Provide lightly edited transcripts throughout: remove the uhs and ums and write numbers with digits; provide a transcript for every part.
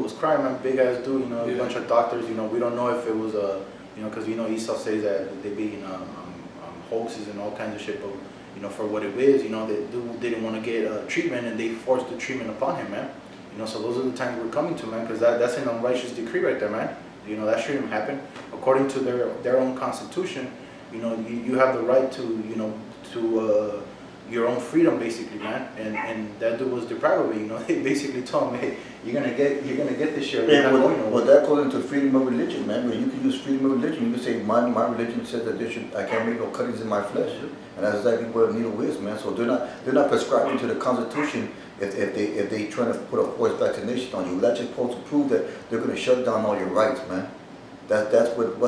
was crying, man, big ass dude, you know, a bunch of doctors, you know, we don't know if it was a, you know, because you know Esau says that they be hoaxes and all kinds of shit, but you know, for what it is, you know, they didn't want to get treatment, and they forced the treatment upon him, man. You know, so those are the times we're coming to, man, because that's an unrighteous decree right there, man. You know, that shouldn't happen. According to their own constitution, you know, you have the right to, you know, to your own freedom, basically, man. And that dude was deprived of it. You know, they basically told him, hey, you're gonna get this shit. Yeah, well, that goes into freedom of religion, man. Where you can use freedom of religion. You can say my religion says that I can't make no cuttings in my flesh, and that's exactly what a needle is, man. So they're not prescribing to the Constitution if they trying to put a forced vaccination on you. That's just supposed to prove that they're going to shut down all your rights, man. That's what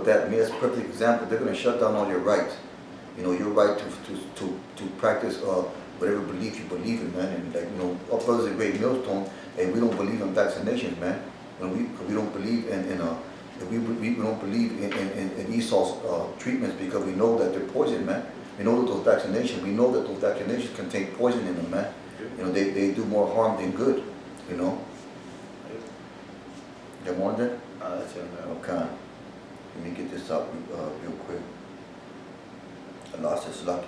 that means. That's a perfect example. They're going to shut down all your rights. You know, your right to practice whatever belief you believe in, man. And like, you know, our brothers at Great Millstone, and we don't believe in vaccinations, man. And we don't believe we don't believe in Esau's treatments, because we know that they're poison, man. We know that those vaccinations contain poison in them, man. You know, they do more harm than good, you know. You got more on that? That's it, man. Okay. Let me get this up real quick. I lost his luck.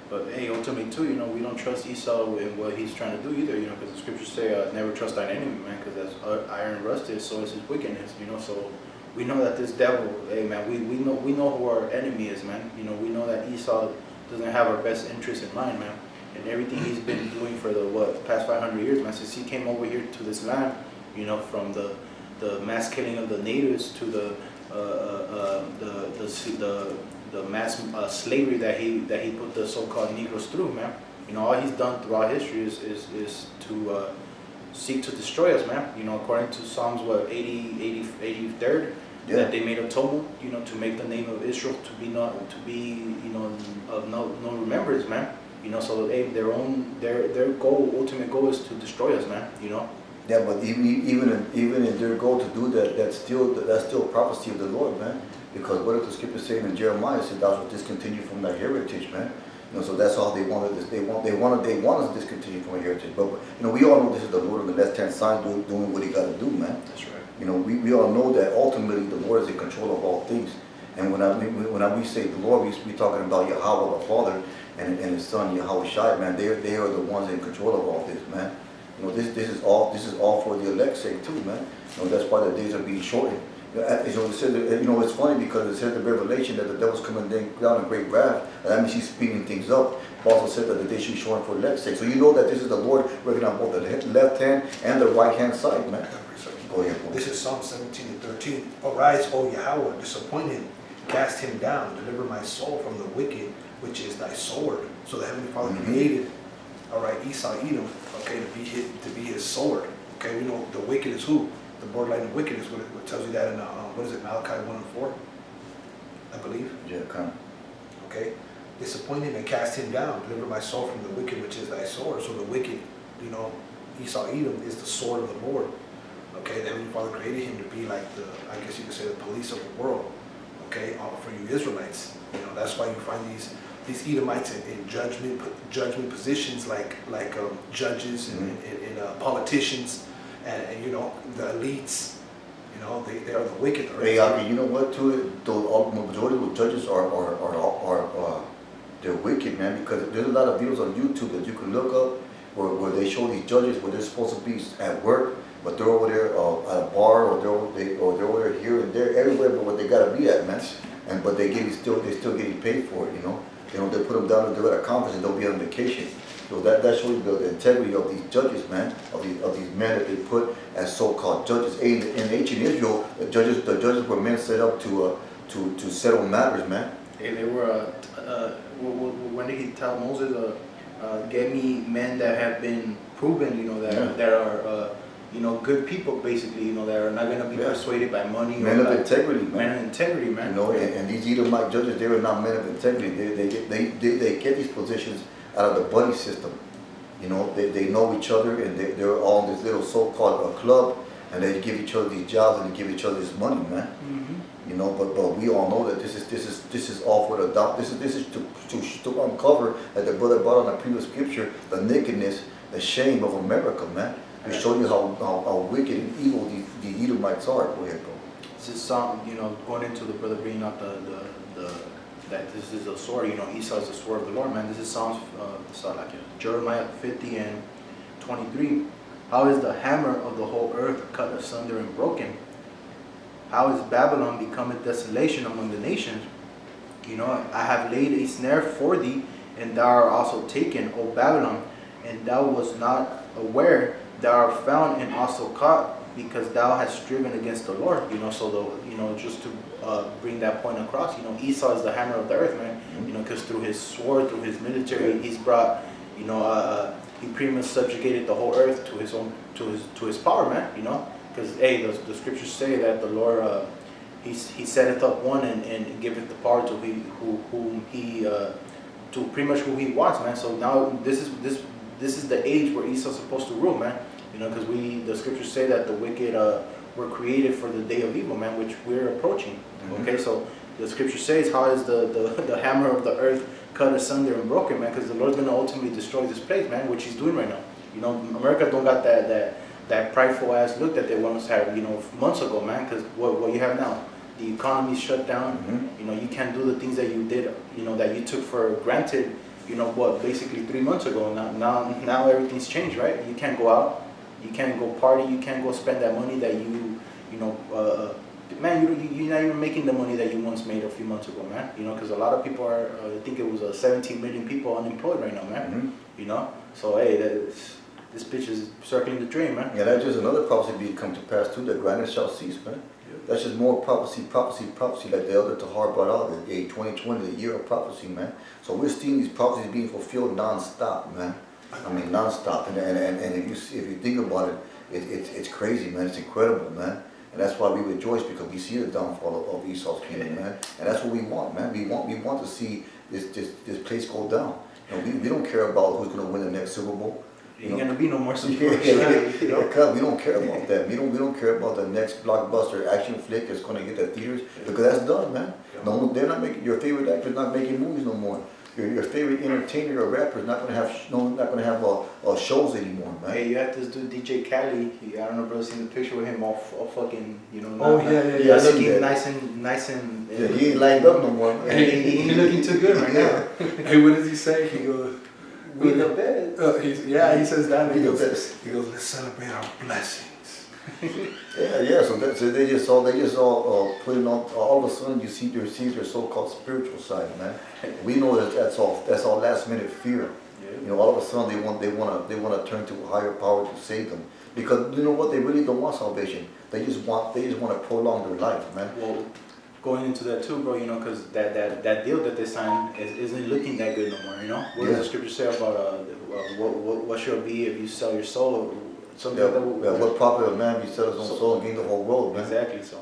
But hey, ultimately too, you know, we don't trust Esau in what he's trying to do either, you know, because the scriptures say, never trust thine enemy, man, because as iron rusted, so is his wickedness, you know. So we know that this devil, hey man, we know who our enemy is, man. You know, we know that Esau doesn't have our best interest in mind, man. And everything he's been doing for the past 500 years, man, since he came over here to this land, you know, from the mass killing of the natives to the mass slavery that he put the so-called Negroes through, man. You know, all he's done throughout history is to seek to destroy us, man. You know, according to Psalms 83rd, that they made a tumult, you know, to make the name of Israel to be you know, of no remembrance, man. You know, so hey, their ultimate goal is to destroy us, man. You know. Yeah, but even in their goal to do that, that's still prophecy of the Lord, man. Because what does the scripture say in Jeremiah? It said, "Thou shalt discontinue from thy heritage," man. You know, so that's all they wanted. They want us to discontinue from our heritage. But you know, we all know this is the Lord on the left-hand side doing what He got to do, man. That's right. You know, we all know that ultimately the Lord is in control of all things. And when we say the Lord, we talking about Yahweh the Father and His Son Yahweh Shai, man. They are the ones in control of all this, man. You know, this is all for the elect's sake too, man. You know, that's why the days are being shortened. You know, it said, you know, it's funny because it said in Revelation that the devil's coming down in great wrath, and that means he's speeding things up. It also said that the day should be shortened for the elect's sake. So you know that this is the Lord working on both the left hand and the right hand side, man. Go ahead, boy. This is Psalm 17:13. Arise, O Yahweh, disappoint him, cast him down, deliver my soul from the wicked, which is thy sword. So the Heavenly Father created, all right, Esau, Edom, okay, to be his sword. Okay, we know the wicked is who? The borderline of wickedness. What tells you that in what is it, Malachi 1:4, I believe. Yeah, come. Okay, disappoint him and cast him down, deliver my soul from the wicked, which is thy sword. So the wicked, you know, Esau, Edom is the sword of the Lord. Okay, the Heavenly Father created him to be like I guess you could say, the police of the world. Okay, for you Israelites, you know, that's why you find these Edomites in judgment positions, like judges and politicians, and you know, the elites. You know, they are the wicked. Hey, you know what? Too, the majority of judges are they're wicked, man. Because there's a lot of videos on YouTube that you can look up where they show these judges where they're supposed to be at work, but they're over there at a bar, or they're over there here and there, everywhere, but what they gotta be at, man. But they're still getting paid for it, you know. You know, they put them down and they're at a conference and they'll be on vacation. So that shows the integrity of these judges, man, of these men that they put as so-called judges. In ancient Israel, the judges were men set up to settle matters, man. Hey, they were. When did He tell Moses, "Get me men that have been proven, you know, that are you know, good people, basically, you know, that are not going to be persuaded by money." Men of integrity, man. Men of integrity, man. You know, and these Edomite judges, they were not men of integrity. They get these positions out of the buddy system. You know, they know each other, and they're all in this little so-called club, and they give each other these jobs and they give each other this money, man. You know, but we all know that this is all for the this is to uncover, as the brother brought on the previous scripture, the nakedness, the shame of America, man. to show you how wicked and evil the Edomites are. Go ahead, bro. This is some, going into the brother bringing up that this is a sword, Esau is the sword of the Lord, man. This is Psalms, Jeremiah 50 and 23. How is the hammer of the whole earth cut asunder and broken? How is Babylon become a desolation among the nations? I have laid a snare for thee, and thou art also taken, O Babylon, and thou wast not aware, thou art found and also caught, because thou hast striven against the Lord. Just to bring that point across, Esau is the hammer of the earth, man. Because through his sword, through his military, he's brought, he pretty much subjugated the whole earth to his own, to his power, man. Because the scriptures say that the Lord, he setteth up one and giveth the power to whom he to pretty much who he wants, man. So now this is the age where Esau's supposed to rule, man. Because the scriptures say that the wicked were created for the day of evil, man, which we're approaching. Okay, so the scripture says, how is the hammer of the earth cut asunder and broken, man? Because the Lord's going to ultimately destroy this place, man, which he's doing right now. America don't got that prideful ass look that they want us to have, months ago, man. Because what you have now, the economy's shut down. You can't do the things that you did, that you took for granted, basically 3 months ago. Now everything's changed, right? You can't go out. You can't go party. You can't go spend that money that man, you're not even making the money that you once made a few months ago, man. Because a lot of people are, I think it was 17 million people unemployed right now, man. So hey, this bitch is circling the drain, man. Yeah, that's just another prophecy being come to pass too. That granite shall cease, man. That's just more prophecy, like the elder Tahar brought out, the 2020, the year of prophecy, man. So we're seeing these prophecies being fulfilled non-stop, man. I mean, non-stop. And if you think about it, it's crazy, man. It's incredible, man. And that's why we rejoice, because we see the downfall of Esau's kingdom, man. And that's what we want, man. We want to see this place go down. We don't care about who's going to win the next Super Bowl. Ain't gonna be no more Super Bowl. We don't care about that. We don't care about the next blockbuster action flick that's going to get the theaters, because that's done, man. No, they're not making, your favorite actor's not making movies no more. Your favorite entertainer or rapper is not going to have shows anymore, man. Hey, you have this dude DJ Khaled. I don't know if you've seen the picture with him all fucking, looking nice and yeah, he ain't lined up no more. Man. He ain't looking too good right now. Hey, what does he say? He goes, "We the best." He says that. He goes, let's celebrate our blessings. Yeah. So they just all putting on. All of a sudden, you see their so-called spiritual side, man. We know that's all last minute fear. Yeah. All of a sudden they want to turn to a higher power to save them, because you know what, they really don't want salvation. They just want to prolong their life, man. Well, going into that too, bro, because that deal that they signed isn't looking that good no more. What does the scripture say about what shall be if you sell your soul? Something like that. What profit of man if he sell his own soul and gain the whole world, man? Exactly. So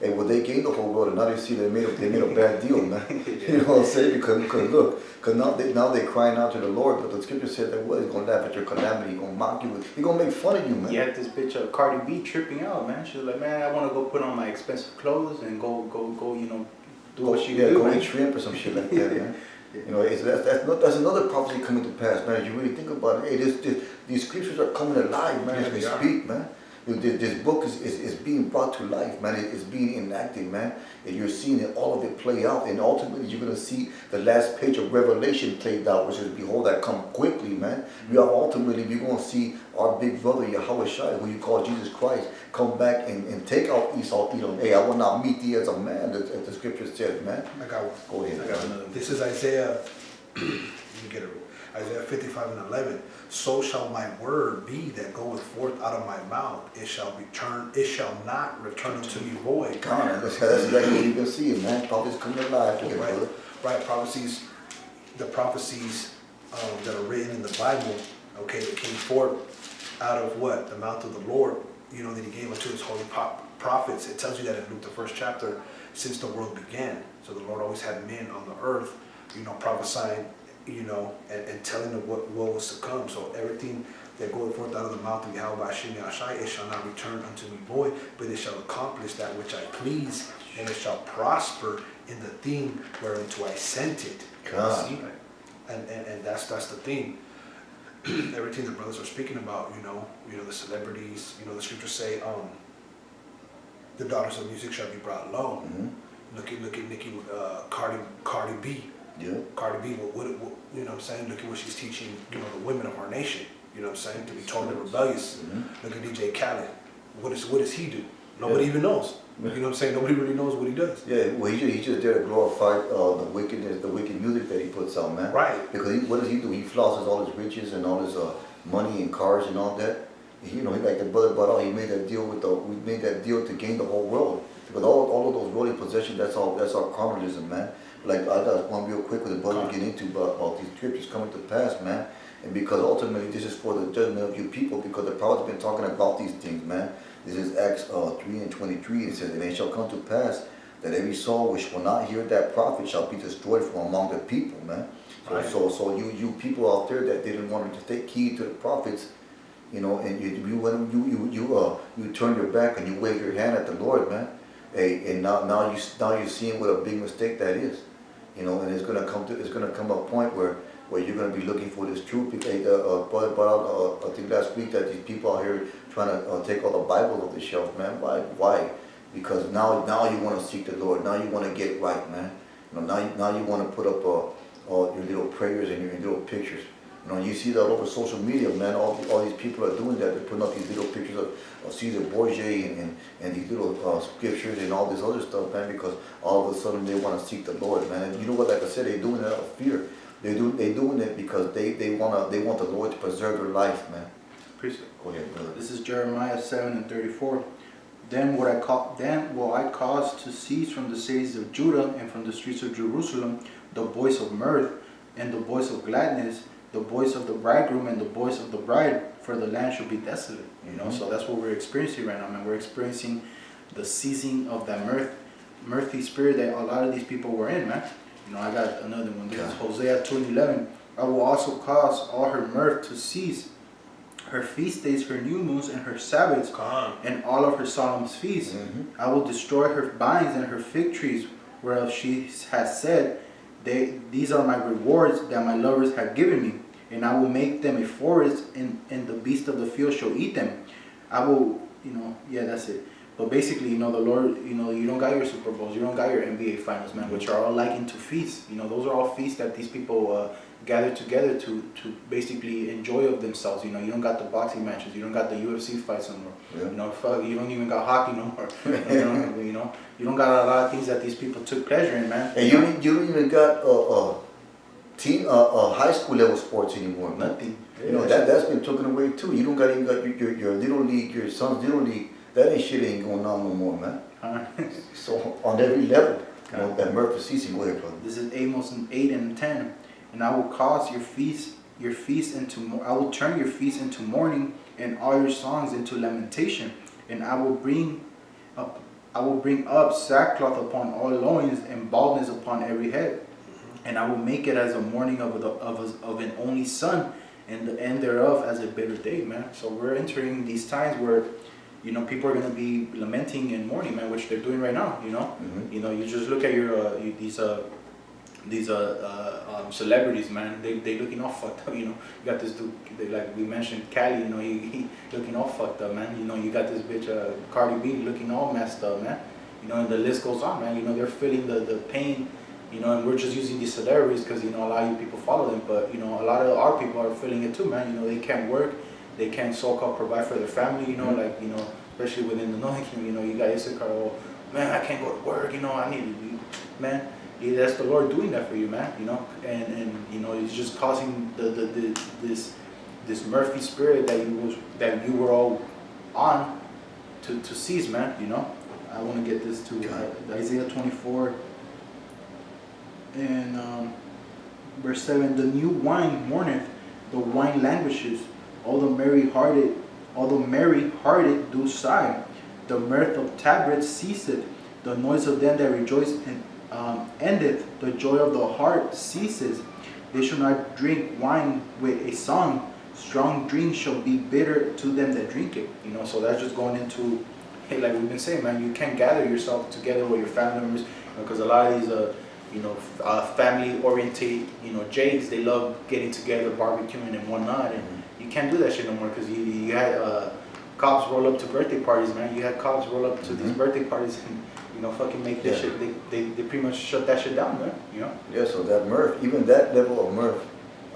Hey, well, they gained the whole world, and now they see they made a bad deal, man. You know what I'm saying? Because now they're crying out to the Lord, but the scripture said that he's gonna laugh at your calamity, he's gonna mock you, he's gonna make fun of you, man. You had this bitch Cardi B tripping out, man. She was like, man, I want to go put on my expensive clothes and go, do what she do. Go eat shrimp or some shit like that, man. That's another prophecy coming to pass, man. If you really think about it, hey, these scriptures are coming alive, man, as we speak, man. This book is being brought to life, man. It's being enacted, man. And you're seeing all of it play out. And ultimately, you're going to see the last page of Revelation played out, which is, behold, I come quickly, man. We're going to see our big brother, Yahweh Shai, who you call Jesus Christ, come back and take out Esau, Edom. Hey, I will not meet thee as a man, as the scripture says, man. I got one. Go ahead. I got another. This is Isaiah, let me get it. Isaiah 55 and 11. So shall my word be that goeth forth out of my mouth. It shall not return unto me void. God, that's exactly what you've been seeing, man. Prophecies coming alive. Right, prophecies, the prophecies that are written in the Bible, okay, that came forth out of what? The mouth of the Lord, that he gave unto his holy prophets. It tells you that in Luke, the 1st chapter, since the world began. So the Lord always had men on the earth, prophesying, and telling them what was to come. So everything that goeth forth out of the mouth of Yahweh Hashem Yahshai, it shall not return unto me void, but it shall accomplish that which I please, and it shall prosper in the thing whereunto I sent it. God. See? And that's the thing. everything the brothers are speaking about, the celebrities, the scriptures say, the daughters of music shall be brought low. Mm-hmm. Look at Nicki, Cardi B. Yeah. Cardi B, what, you know what I'm saying? Look at what she's teaching, the women of our nation. You know what I'm saying? To be totally rebellious. Mm-hmm. Look at DJ Khaled. What does he do? Nobody even knows. You know what I'm saying? Nobody really knows what he does. Yeah, well, he's just there to glorify the wickedness, the wicked music that he puts out, man. Right. Because what does he do? He flosses all his riches and all his money and cars and all that. He like the brother brought out. He made that deal we made that deal to gain the whole world. Because all of those worldly possessions, that's all carnalism, man. Like I got one real quick with the brother get into about these scriptures coming to pass, man. And because ultimately this is for the judgment of you people, because the prophet's been talking about these things, man. This is Acts 3:23. It says, "And it shall come to pass that every soul which will not hear that prophet shall be destroyed from among the people," man. So, Right. so you people out there that didn't want to take heed to the prophets, and you turn your back and you wave your hand at the Lord, man. Hey, and now you're seeing what a big mistake that is, and it's gonna come a point where you're gonna be looking for this truth. Brother brought out I think last week that these people out here trying to take all the Bibles off the shelf, man. Why? Because now you want to seek the Lord. Now you want to get right, man. Now you want to put up your little prayers and your little pictures. You see that all over social media, man. All these people are doing that. They're putting up these little pictures of Caesar Borgia and these little scriptures and all this other stuff, man. Because all of a sudden they want to seek the Lord, man. And you know what? Like I said, they're doing it out of fear. They doing it because they want the Lord to preserve their life, man. Go ahead, brother. This is Jeremiah 7:34. Then will I cause to cease from the cities of Judah and from the streets of Jerusalem the voice of mirth and the voice of gladness, the voice of the bridegroom and the voice of the bride, for the land shall be desolate. So that's what we're experiencing right now, man. We're experiencing the ceasing of that mirthy spirit that a lot of these people were in, man. I got another one. This is Hosea 2:11. I will also cause all her mirth to cease, her feast days, her new moons, and her Sabbaths, and all of her solemn feasts. Mm-hmm. I will destroy her vines and her fig trees, whereof she has said, these are my rewards that my lovers have given me, and I will make them a forest, and the beast of the field shall eat them. I will, that's it. But basically, the Lord, you don't got your Super Bowls, you don't got your NBA Finals, man, which are all likened to feasts. Those are all feasts that these people gather together to basically enjoy of themselves. You don't got the boxing matches, you don't got the UFC fights no more. Yeah. You don't even got hockey no more. You don't got a lot of things that these people took pleasure in, man. And you don't even got high school level sports anymore, man. Nothing. That's been taken away too. You don't even got your little league, your son's little league. That ain't going on no more, man. So on every level, that mirth is ceasing. Go ahead, brother. This is Amos 8:10, and I will cause your feast I will turn your feast into mourning, and all your songs into lamentation, and I will bring up sackcloth upon all loins, and baldness upon every head, and I will make it as a mourning of an only son, and the end thereof as a bitter day, man. So we're entering these times where people are going to be lamenting and mourning, man, which they're doing right now, Mm-hmm. You just look at these celebrities, man, they looking all fucked up, You got this dude, like we mentioned, Cali, he looking all fucked up, man. You got this bitch, Cardi B, looking all messed up, man. And the list goes on, man. They're feeling the pain, and we're just using these celebrities because, a lot of you people follow them, but, a lot of our people are feeling it too, man. They can't work. They can't so-called provide for their family, especially within the Northern Kingdom, you got Issachar, man, I can't go to work, I need to, man, that's the Lord doing that for you, man, and it's just causing this Murphy spirit that you were all on to cease, man, I want to get this to Isaiah 24 and verse 7, the new wine mourneth, the wine languishes, all the merry-hearted do sigh. The mirth of tabrets ceaseth. The noise of them that rejoice endeth. The joy of the heart ceases. They shall not drink wine with a song. Strong drink shall be bitter to them that drink it. So that's just going into, hey, like we've been saying, man, you can't gather yourself together with your family members, because a lot of these family oriented, Jakes, they love getting together, barbecuing and whatnot, and you can't do that shit no more because you had cops roll up to birthday parties, man. You had cops roll up to these birthday parties and fucking make this shit. They pretty much shut that shit down, man. Yeah, so that mirth, even that level of mirth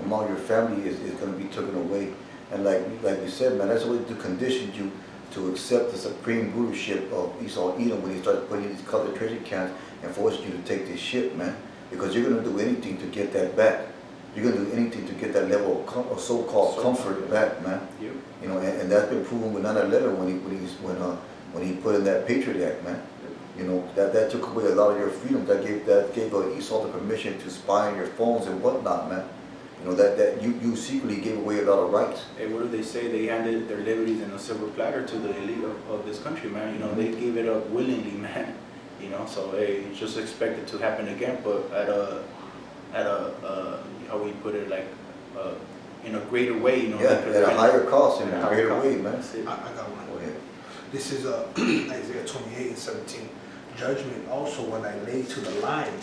among your family is going to be taken away. And like you said, man, that's what to condition you to accept the supreme rulership of Esau Edom when he starts putting these concentration camps and forcing you to take this shit, man. Because you're going to do anything to get that back. You're going to do anything to get that level of so-called comfort back, man. Yep. And that's been proven with 9/11 when he put in that Patriot Act, man. That took away a lot of your freedom. That gave Esau the permission to spy on your phones and whatnot, man. That you secretly gave away a lot of rights. Hey, what do they say? They handed their liberties in a silver platter to the elite of this country, man. They gave it up willingly, man. So hey, it's just expected to happen again, but at a how we put it, like in a greater way, at a higher cost, in a greater way, man. I got one. Go ahead. This is Isaiah 28:17. Judgment also when I lay to the line